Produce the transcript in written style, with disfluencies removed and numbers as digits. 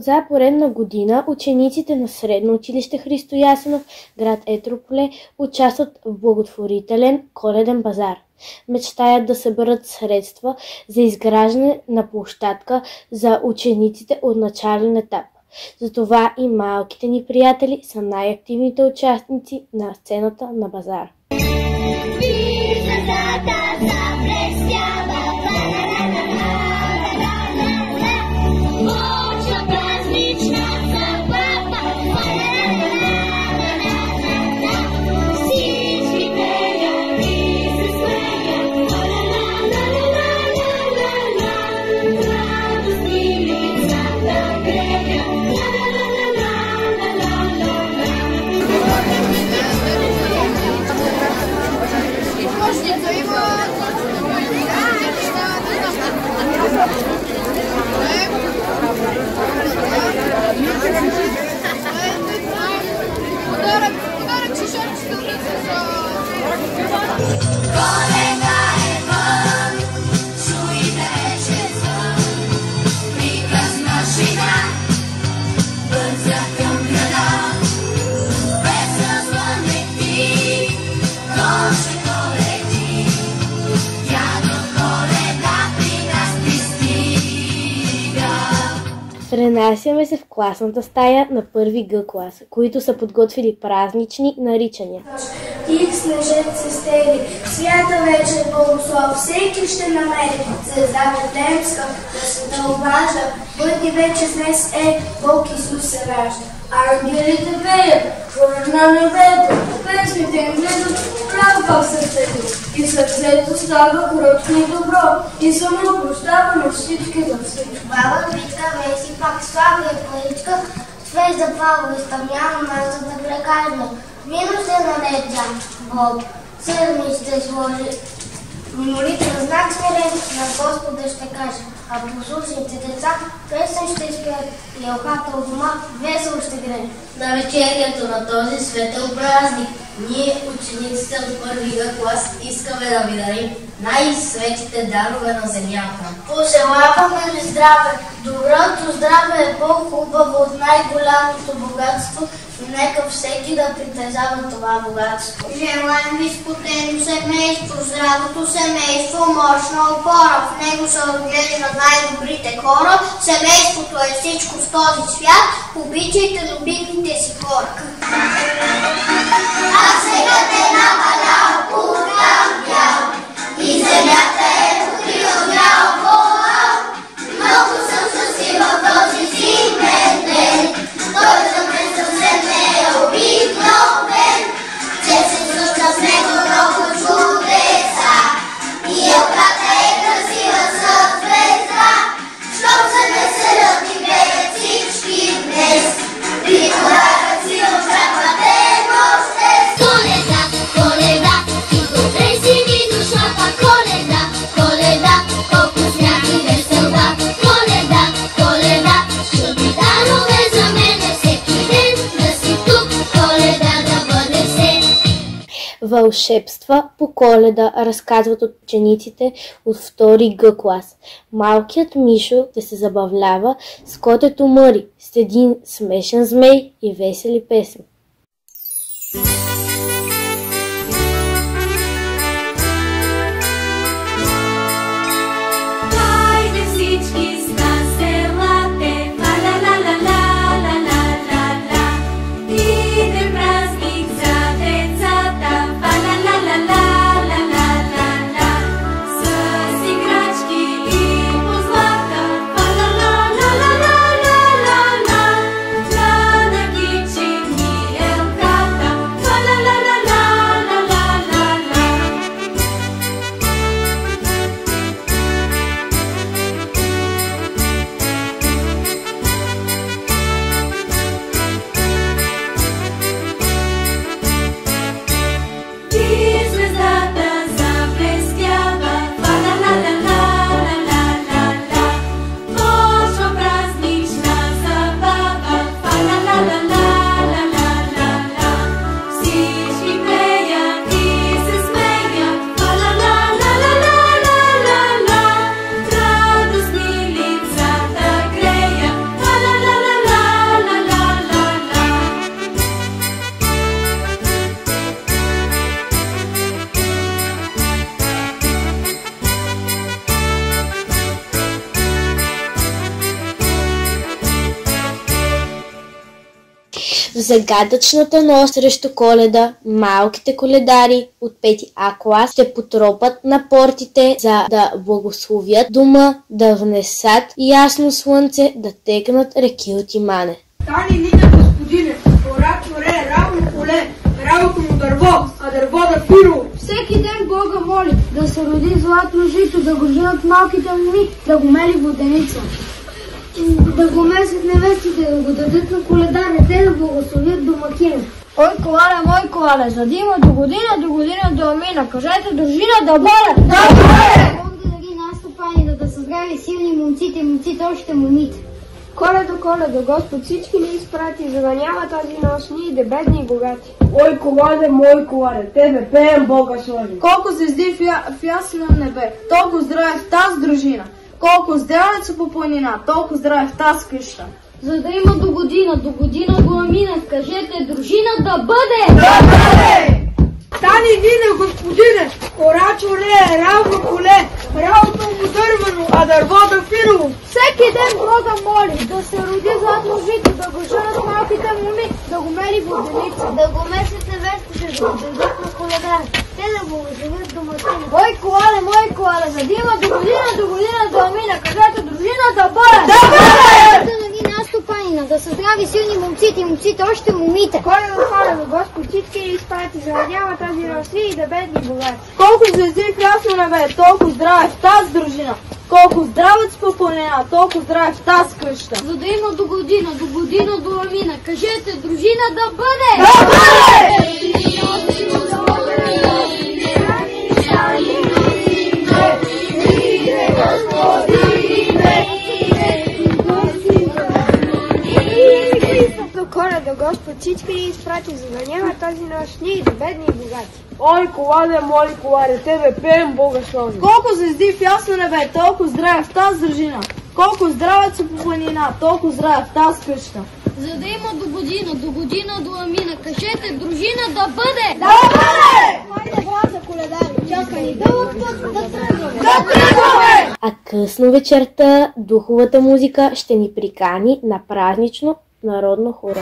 За поредна година учениците на Средно училище Христо Ясенов, град Етрополе, участват в благотворителен коледен базар. Мечтаят да съберат средства за изграждане на площадка за учениците от начален етап. Затова и малките ни приятели са най-активните участници на сцената на базар. Пренасяме се в класната стая на първи Г клас, които са подготвили празнични наричания. Тих снежец стели, свята вечер благослов, всеки ще намери звезда Вифлеемска да обажда. Бъдни вече днес Бог Исус се ражда. Ангелите пеят, хора на небето, песните им влизат право в сърцето. И сърцето става кротко и добро, и само прощава на всички за всичко. Баба Витка меси пак слава и паричка, звезда Павло изтъмнява маса да прекажда. Вино се наледжа, Бог, седми ще сложи. Молитва знак смирен на Господа ще каже, а послушните деца песен ще изпеят и елхата от дома весело ще грее. На вечерието на този светъл празник ние, учениците от първи Г клас, искаме да ви дарим най-светите дарове на земята. Пожелаваме ви здраве! Доброто здраве е по-хубаво от най-голямото богатство и нека всеки да притежава това богатство. Желаем ви спокойно семейство, здравото семейство, мощна опора. В него се отглеждат най-добрите хора. Семейството е всичко в този свят. Обичайте любимите си хора. А сега те напалял, пукам бял и земята е покрила бял волал. Много съм щастлива в този зимен ден. Той за мен съвсем не е обикновен. Че се случва с него много чудеса и елката е красива за звезда. Щом се веселят и пеят всички днес, при подарък си очаквате още. Коледа, Коледа, ти добре си ми душата. Коледа, Коледа, колко смях и веселба. Коледа, Коледа, чудни дарове за мене всеки ден да си тук. Коледа да бъде все. Вълшебства по Коледа разказват от учениците от втори Г клас. Малкият Мишо ще се забавлява с котето Мъри, с един смешен змей и весели песни. В загадъчната нощ срещу Коледа, малките коледари от 5 А клас ще потропат на портите, за да благословят дома, да внесат ясно слънце, да текнат реки от имане. Стани нида, господине, гора творе, равно поле, равното му дърво, а дърво да фиро. Всеки ден Бога моли да се роди златно жито, да го женат малките моми, да го мели воденица. Да го месят невестите, да го дадат на коледаре, те да благословят домакина. Ой, колале, за да има до година до амина. Кажете, дружина да бъде! Да бъде! Бог да дари нас стопани, да са здрави силни момците още момите. Коледо, Господ всички ни изпрати, за да няма тази нощ, ние да бедни и богати. Ой, колале, мой колале, тебе пеем Бога слави. Колко звезди в ясно небе, толкова здраве в тази дружина. Колко здравеца по планина, толкова здраве в тази къща. За да има до година до амина, кажете, дружина да бъде! Да бъде! Стани нида, господине, кора чоре, равно поле, равното му дървено, а дърво да фиро. Всеки ден Бога моли да се роди златно жито, да го женат малките моми, да го мери воденица. Да го месят невестите, да го дадат на коледар, те да го оживят домакина. Ой, колале, за да има до година до амина, кажете, дружина да бъде! Да бъде! Да ни нас стопанина, да са здрави силни момците още момите. Коледо, Господ всички ни изпрати, за да няма тази нощ и да бедни и богати. Колко звезди в ясно небе, толкова здраве в тази дружина. Колко здравец по планина, толкова здраве в тази къща. За да има до година до амина, кажете, дружина да бъде! Да бъде! Коледо, Господ всички ни изпрати, за да няма тази нощ ние да бедни и богати. Ой, колале, мой колале, тебе пеем Бога слави. Колко звезди в ясно небе, толкова здраве в тази дружина. Колко здравеца по планина, толкова здраве в тази къща. За да има до година до амина, кажете, дружина да бъде! Да бъде! Хайде, гласа, коледари, чака ни дълъг път да тръгваме! Да тръгваме! А късно вечерта духовата музика ще ни прикани на празнично народно хоро.